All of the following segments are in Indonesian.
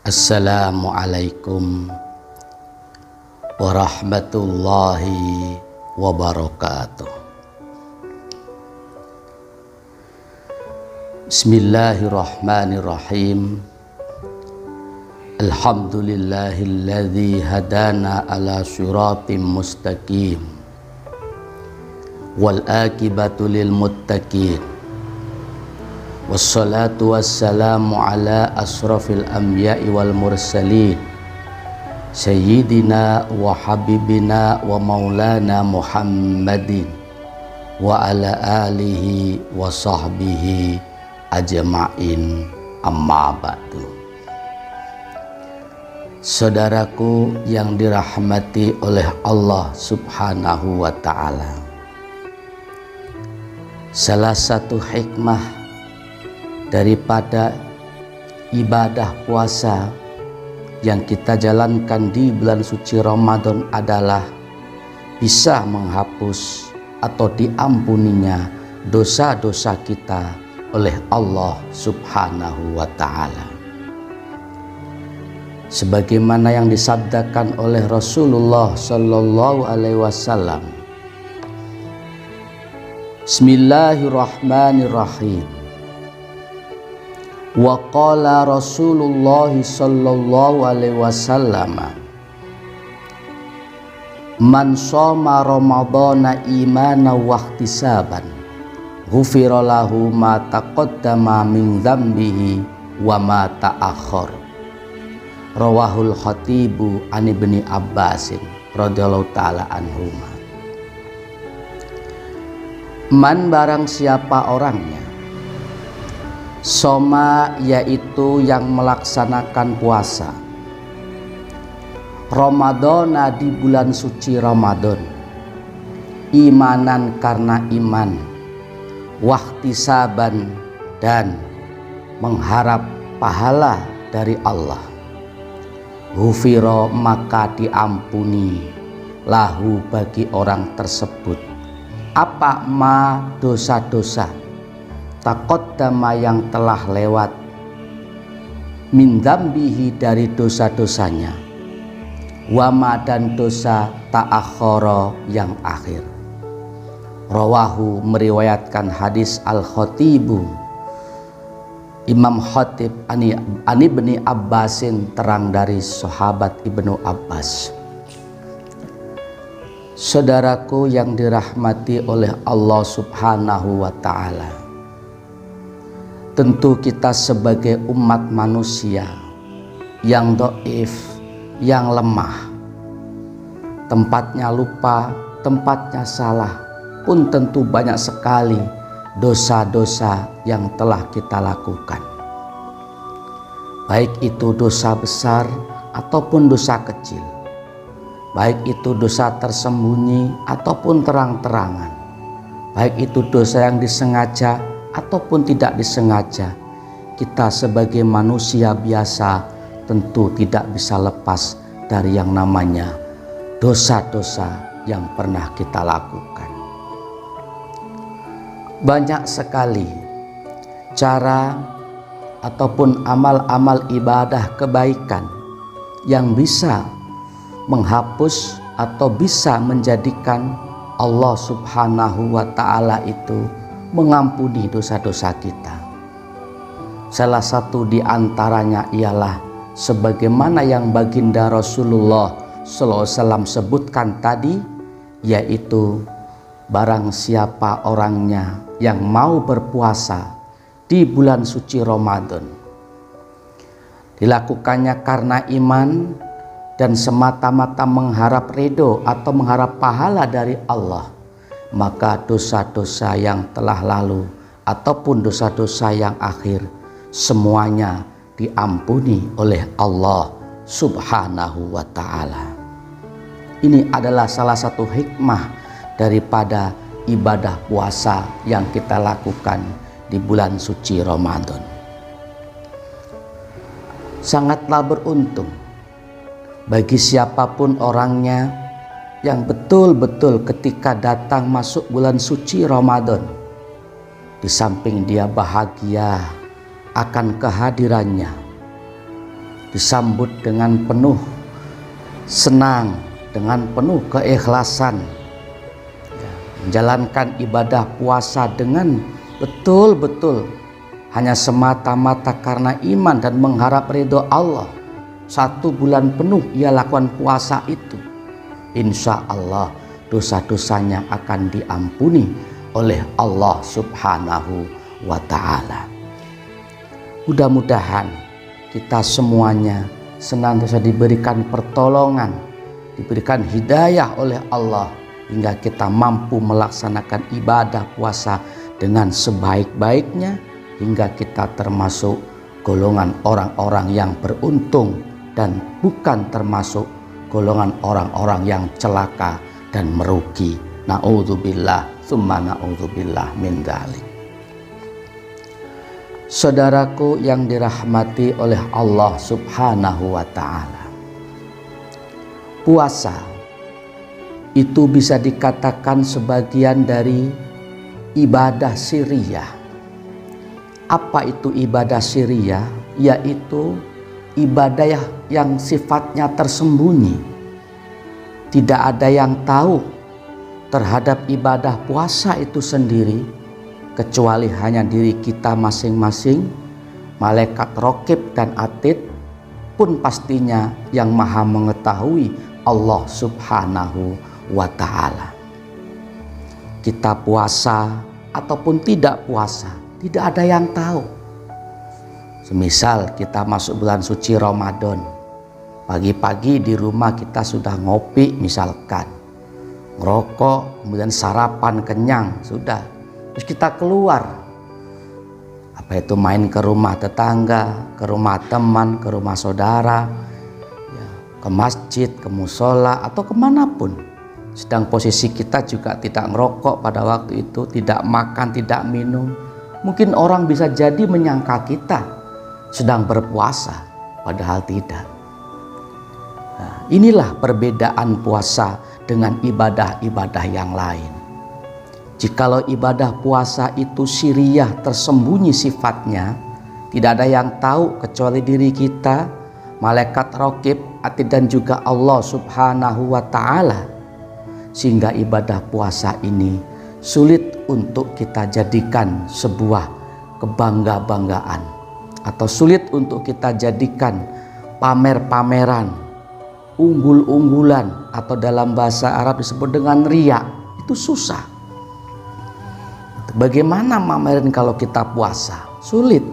Assalamualaikum warahmatullahi wabarakatuh. Bismillahirrahmanirrahim. Alhamdulillahilladzi hadana ala siratim mustaqim wal akibatu lil muttaqin. Wassalatu wassalamu ala asrafil anbiya'i wal mursalin Sayyidina wa habibina wa maulana Muhammadin wa ala alihi wa sahbihi ajma'in, amma ba'du. Saudaraku yang dirahmati oleh Allah subhanahu wa ta'ala, salah satu hikmah daripada ibadah puasa yang kita jalankan di bulan suci Ramadan adalah bisa menghapus atau diampuninya dosa-dosa kita oleh Allah subhanahu wa ta'ala. Sebagaimana yang disabdakan oleh Rasulullah sallallahu alaihi wasallam, Bismillahirrahmanirrahim. Wa qala Rasulullah sallallahu alaihi wasallam, man shoma ramadhana imanan wa ihtisaban ghufira lahu ma taqaddama min dzambihi wa ma ta'akhkhar. Rawahul Khatibu an Ibni Abbasin radhiyallahu taala anhuma. Man barang siapa orangnya, soma yaitu yang melaksanakan puasa, Ramadana di bulan suci Ramadan, imanan karena iman, wahtisaban dan mengharap pahala dari Allah, ghufira maka diampuni lahu bagi orang tersebut apa ma dosa-dosa taqaddama yang telah lewat, min dzambihi dari dosa-dosanya, wama dan dosa ta'akhkhara yang akhir. Rawahu meriwayatkan hadis Al-Khatibu Imam Khatib ani Ibni Abbasin, terang dari sahabat Ibnu Abbas. Saudaraku yang dirahmati oleh Allah subhanahu wa ta'ala, tentu kita sebagai umat manusia yang dhaif, yang lemah, tempatnya lupa, tempatnya salah, pun tentu banyak sekali dosa-dosa yang telah kita lakukan, baik itu dosa besar ataupun dosa kecil, baik itu dosa tersembunyi ataupun terang-terangan, baik itu dosa yang disengaja ataupun tidak disengaja. Kita sebagai manusia biasa tentu tidak bisa lepas dari yang namanya dosa-dosa yang pernah kita lakukan. Banyak sekali cara ataupun amal-amal ibadah kebaikan yang bisa menghapus atau bisa menjadikan Allah subhanahu wa ta'ala itu mengampuni dosa-dosa kita. Salah satu di antaranya ialah sebagaimana yang baginda Rasulullah sallallahu alaihi wasallam sebutkan tadi, yaitu barang siapa orangnya yang mau berpuasa di bulan suci Ramadan, dilakukannya karena iman dan semata-mata mengharap ridho atau mengharap pahala dari Allah, maka dosa-dosa yang telah lalu ataupun dosa-dosa yang akhir semuanya diampuni oleh Allah subhanahu wa ta'ala. Ini adalah salah satu hikmah daripada ibadah puasa yang kita lakukan di bulan suci Ramadan. Sangatlah beruntung bagi siapapun orangnya yang betul-betul ketika datang masuk bulan suci Ramadan, di samping dia bahagia akan kehadirannya, disambut dengan penuh senang, dengan penuh keikhlasan, menjalankan ibadah puasa dengan betul-betul hanya semata-mata karena iman dan mengharap ridho Allah. 1 bulan penuh ia lakukan puasa itu, insya Allah dosa-dosanya akan diampuni oleh Allah Subhanahu wa ta'ala. Mudah-mudahan kita semuanya senantiasa diberikan pertolongan, diberikan hidayah oleh Allah hingga kita mampu melaksanakan ibadah puasa dengan sebaik-baiknya, hingga kita termasuk golongan orang-orang yang beruntung dan bukan termasuk golongan orang-orang yang celaka dan merugi. Na'udzubillah tsumma na'udzubillah min dzalik. Saudaraku yang dirahmati oleh Allah Subhanahu wa ta'ala, puasa itu bisa dikatakan sebagian dari ibadah sirriyah. Apa itu ibadah sirriyah? Yaitu ibadah yang sifatnya tersembunyi. Tidak ada yang tahu terhadap ibadah puasa itu sendiri kecuali hanya diri kita masing-masing. Malaikat raqib dan atid pun pastinya yang maha mengetahui Allah Subhanahu wa ta'ala. Kita puasa ataupun tidak puasa, tidak ada yang tahu. Semisal kita masuk bulan suci Ramadan, pagi-pagi di rumah kita sudah ngopi misalkan, ngerokok, kemudian sarapan kenyang, sudah. Terus kita keluar, apa itu, main ke rumah tetangga, ke rumah teman, ke rumah saudara, ya, ke masjid, ke musola, atau kemanapun. Sedang posisi kita juga tidak ngerokok pada waktu itu, tidak makan, tidak minum. Mungkin orang bisa jadi menyangka kita sedang berpuasa, padahal tidak. Nah, inilah perbedaan puasa dengan ibadah-ibadah yang lain. Jikalau ibadah puasa itu sirriyah, tersembunyi sifatnya, tidak ada yang tahu kecuali diri kita, malaikat raqib, atid, dan juga Allah Subhanahu wa ta'ala, sehingga ibadah puasa ini sulit untuk kita jadikan sebuah kebangga-banggaan, atau sulit untuk kita jadikan pamer-pameran, unggul-unggulan, atau dalam bahasa Arab disebut dengan riya. Itu susah. Bagaimana mamerin kalau kita puasa? Sulit.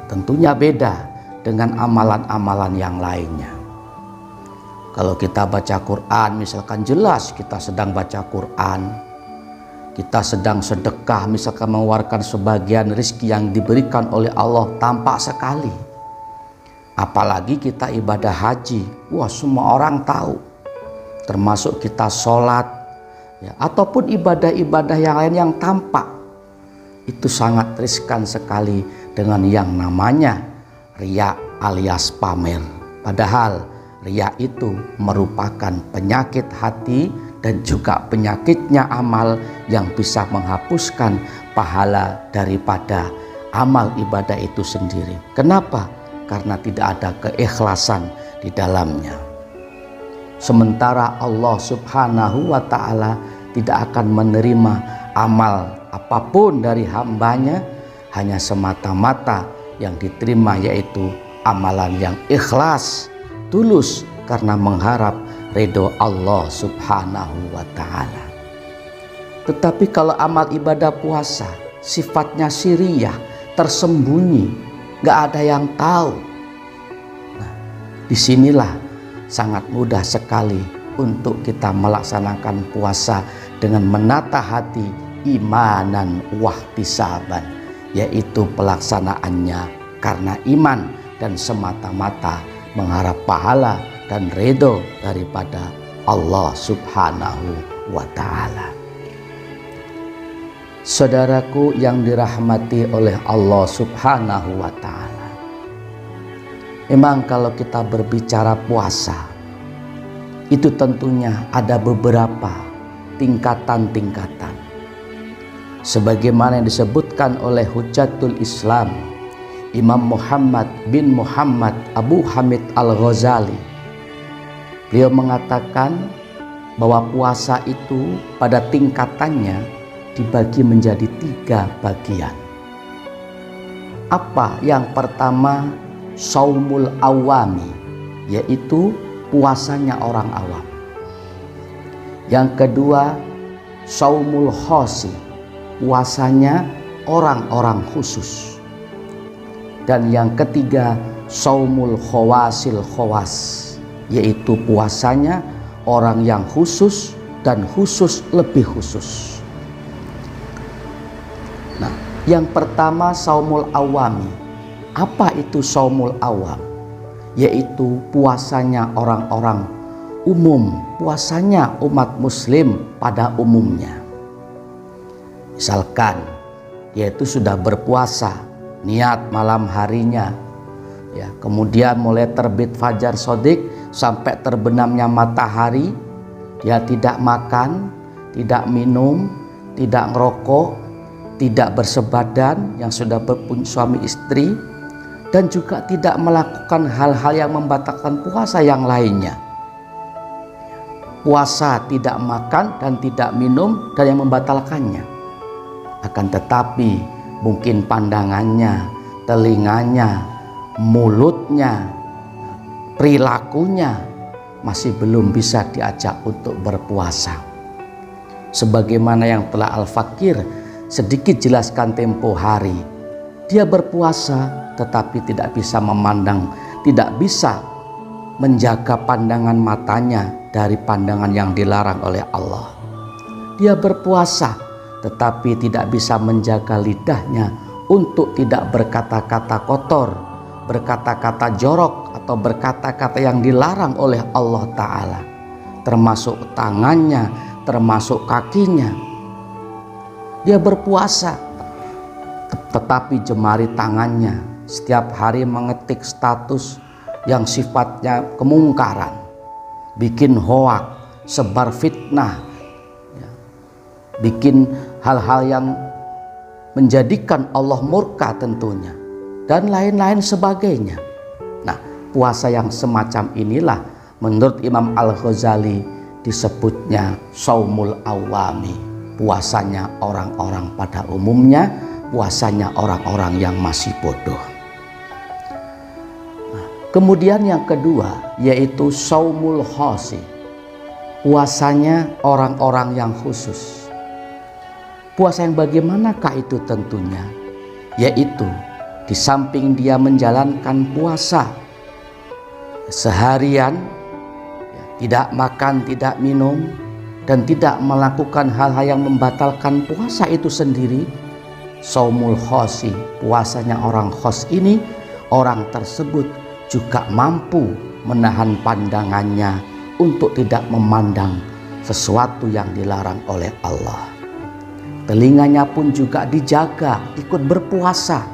Tentunya beda dengan amalan-amalan yang lainnya. Kalau kita baca Quran, misalkan jelas kita sedang baca Quran, kita sedang sedekah, misalkan mengeluarkan sebagian rezeki yang diberikan oleh Allah, tampak sekali. Apalagi kita ibadah haji, wah semua orang tahu. Termasuk kita sholat, ya, ataupun ibadah-ibadah yang lain yang tampak. Itu sangat riskan sekali dengan yang namanya riya alias pamer. Padahal riya itu merupakan penyakit hati dan juga penyakitnya amal yang bisa menghapuskan pahala daripada amal ibadah itu sendiri. Kenapa? Karena tidak ada keikhlasan di dalamnya. Sementara Allah Subhanahu wa ta'ala tidak akan menerima amal apapun dari hambanya, hanya semata-mata yang diterima yaitu amalan yang ikhlas, tulus karena mengharap ridho Allah Subhanahu wa ta'ala. Tetapi kalau amal ibadah puasa sifatnya sirriyah, tersembunyi, gak ada yang tahu. Nah, disinilah sangat mudah sekali untuk kita melaksanakan puasa dengan menata hati imanan wahtisaban, yaitu pelaksanaannya karena iman dan semata-mata mengharap pahala dan ridho daripada Allah Subhanahu wa ta'ala. Saudaraku yang dirahmati oleh Allah Subhanahu wa ta'ala, memang kalau kita berbicara puasa, itu tentunya ada beberapa tingkatan-tingkatan. Sebagaimana yang disebutkan oleh Hujjatul Islam Imam Muhammad bin Muhammad Abu Hamid Al-Ghazali. Beliau mengatakan bahwa puasa itu pada tingkatannya dibagi menjadi 3 bagian. Apa? Yang pertama, saumul awami, yaitu puasanya orang awam. Yang kedua, saumul khosi, puasanya orang-orang khusus. Dan yang ketiga, saumul khawasil khawas, yaitu puasanya orang yang khusus dan khusus lebih khusus. Nah, yang pertama saumul awami. Apa itu saumul awam? Yaitu puasanya orang-orang umum, puasanya umat muslim pada umumnya. Misalkan dia itu sudah berpuasa, niat malam harinya, ya, kemudian mulai terbit fajar shodiq sampai terbenamnya matahari, dia tidak makan, tidak minum, tidak ngerokok, tidak bersebadan yang sudah berpunya suami istri, dan juga tidak melakukan hal-hal yang membatalkan puasa yang lainnya. Puasa tidak makan dan tidak minum dan yang membatalkannya. Akan tetapi mungkin pandangannya, telinganya, mulutnya, perilakunya masih belum bisa diajak untuk berpuasa. Sebagaimana yang telah Al-Fakir sedikit jelaskan tempo hari, dia berpuasa tetapi tidak bisa memandang, tidak bisa menjaga pandangan matanya dari pandangan yang dilarang oleh Allah. Dia berpuasa tetapi tidak bisa menjaga lidahnya untuk tidak berkata-kata kotor, berkata-kata jorok, atau berkata-kata yang dilarang oleh Allah Ta'ala, termasuk tangannya, termasuk kakinya. Dia berpuasa tetapi jemari tangannya setiap hari mengetik status yang sifatnya kemungkaran, bikin hoak, sebar fitnah, bikin hal-hal yang menjadikan Allah murka tentunya, dan lain-lain sebagainya. Nah, puasa yang semacam inilah menurut Imam Al-Ghazali disebutnya saumul awami, puasanya orang-orang pada umumnya, puasanya orang-orang yang masih bodoh. Nah, kemudian yang kedua yaitu saumul khosi, puasanya orang-orang yang khusus. Puasa yang bagaimanakah itu tentunya? Yaitu di samping dia menjalankan puasa seharian, tidak makan, tidak minum, dan tidak melakukan hal-hal yang membatalkan puasa itu sendiri, saumul khosi, puasanya orang khos ini, orang tersebut juga mampu menahan pandangannya untuk tidak memandang sesuatu yang dilarang oleh Allah. Telinganya pun juga dijaga, ikut berpuasa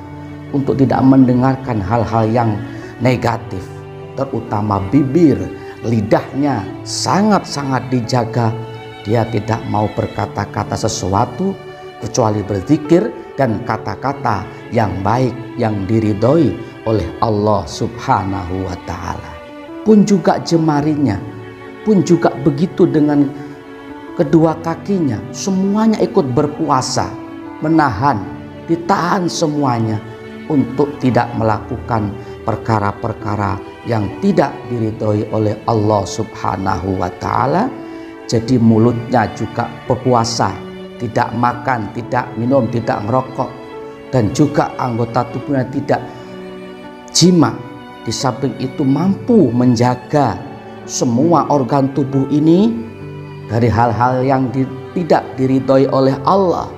untuk tidak mendengarkan hal-hal yang negatif, terutama bibir, lidahnya sangat-sangat dijaga. Dia tidak mau berkata-kata sesuatu kecuali berzikir dan kata-kata yang baik yang diridhoi oleh Allah Subhanahu wa Ta'ala. Pun juga jemarinya, pun juga begitu dengan kedua kakinya, semuanya ikut berpuasa, menahan, ditahan semuanya untuk tidak melakukan perkara-perkara yang tidak diridhoi oleh Allah Subhanahu wa Ta'ala. Jadi mulutnya juga berpuasa, tidak makan, tidak minum, tidak ngerokok, dan juga anggota tubuhnya tidak jima. Di samping itu mampu menjaga semua organ tubuh ini dari hal-hal yang tidak diridhoi oleh Allah.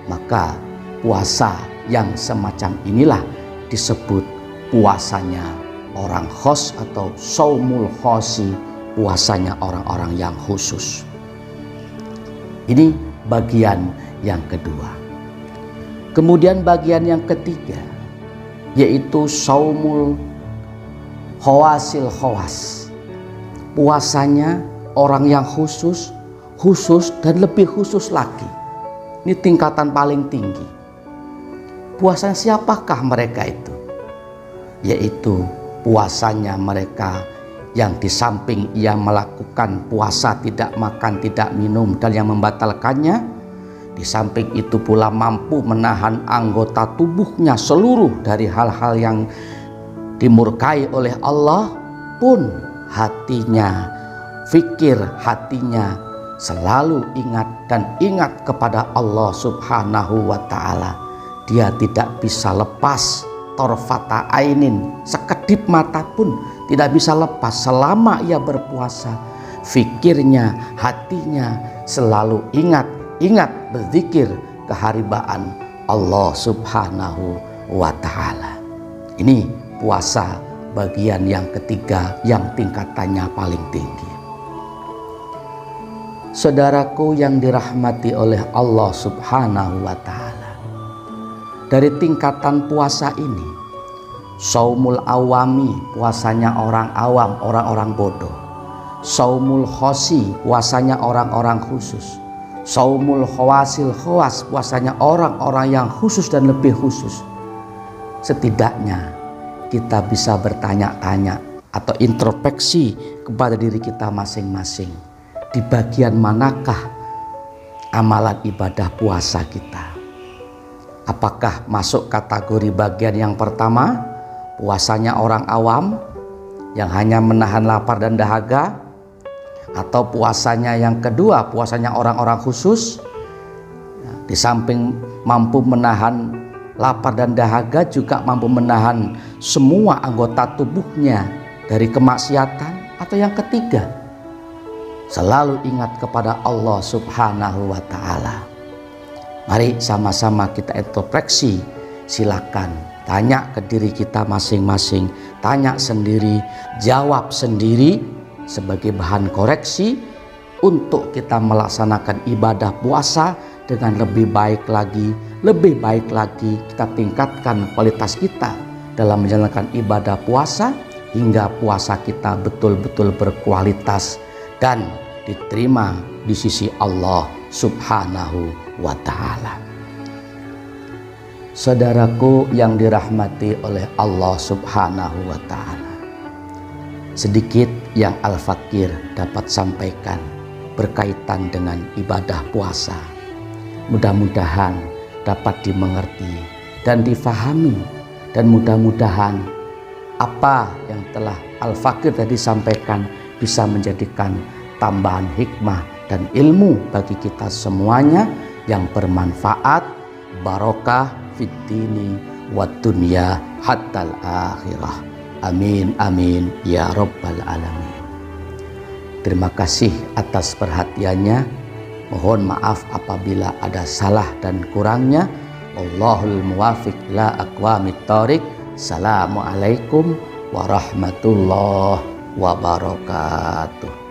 Maka puasa yang semacam inilah disebut puasanya orang khos atau saumul khosi, puasanya orang-orang yang khusus. Ini bagian yang kedua. Kemudian bagian yang ketiga yaitu saumul khawasil khawas, puasanya orang yang khusus, khusus dan lebih khusus lagi. Ini tingkatan paling tinggi. Puasa siapakah mereka itu? yaitu puasanya mereka yang di samping ia melakukan puasa tidak makan, tidak minum dan yang membatalkannya, di samping itu pula mampu menahan anggota tubuhnya seluruh dari hal-hal yang dimurkai oleh Allah, pun hatinya, fikir hatinya selalu ingat dan ingat kepada Allah Subhanahu wa ta'ala. Dia tidak bisa lepas torfata ainin, sekedip mata pun tidak bisa lepas selama ia berpuasa. Fikirnya, hatinya selalu ingat berzikir keharibaan Allah Subhanahu wa ta'ala. Ini puasa bagian yang ketiga yang tingkatannya paling tinggi. Saudaraku yang dirahmati oleh Allah Subhanahu wa ta'ala, dari tingkatan puasa ini, saumul awami, puasanya orang awam, orang-orang bodoh. Saumul khosi, puasanya orang-orang khusus. Saumul khawasil khawas, puasanya orang-orang yang khusus dan lebih khusus. Setidaknya kita bisa bertanya-tanya atau introspeksi kepada diri kita masing-masing. Di bagian manakah amalan ibadah puasa kita? Apakah masuk kategori bagian yang pertama, puasanya orang awam yang hanya menahan lapar dan dahaga, atau puasanya yang kedua, puasanya orang-orang khusus, di samping mampu menahan lapar dan dahaga juga mampu menahan semua anggota tubuhnya dari kemaksiatan, atau yang ketiga, selalu ingat kepada Allah Subhanahu wa ta'ala. Mari sama-sama kita introspeksi. Silakan tanya ke diri kita masing-masing, tanya sendiri, jawab sendiri sebagai bahan koreksi untuk kita melaksanakan ibadah puasa dengan lebih baik lagi kita tingkatkan kualitas kita dalam menjalankan ibadah puasa hingga puasa kita betul-betul berkualitas dan diterima di sisi Allah Subhanahu wa ta'ala. Saudaraku yang dirahmati oleh Allah Subhanahu wa ta'ala, sedikit yang Al-Fakir dapat sampaikan berkaitan dengan ibadah puasa. Mudah-mudahan dapat dimengerti dan difahami, dan mudah-mudahan apa yang telah Al-Fakir tadi sampaikan bisa menjadikan tambahan hikmah dan ilmu bagi kita semuanya yang bermanfaat, barokah fid dini wad dunya hattal akhirah. Amin amin ya rabbal alamin. Terima kasih atas perhatiannya. Mohon maaf apabila ada salah dan kurangnya. Wallahul muwafiq la aqwamit thoriq. Assalamualaikum warahmatullahi wabarakatuh.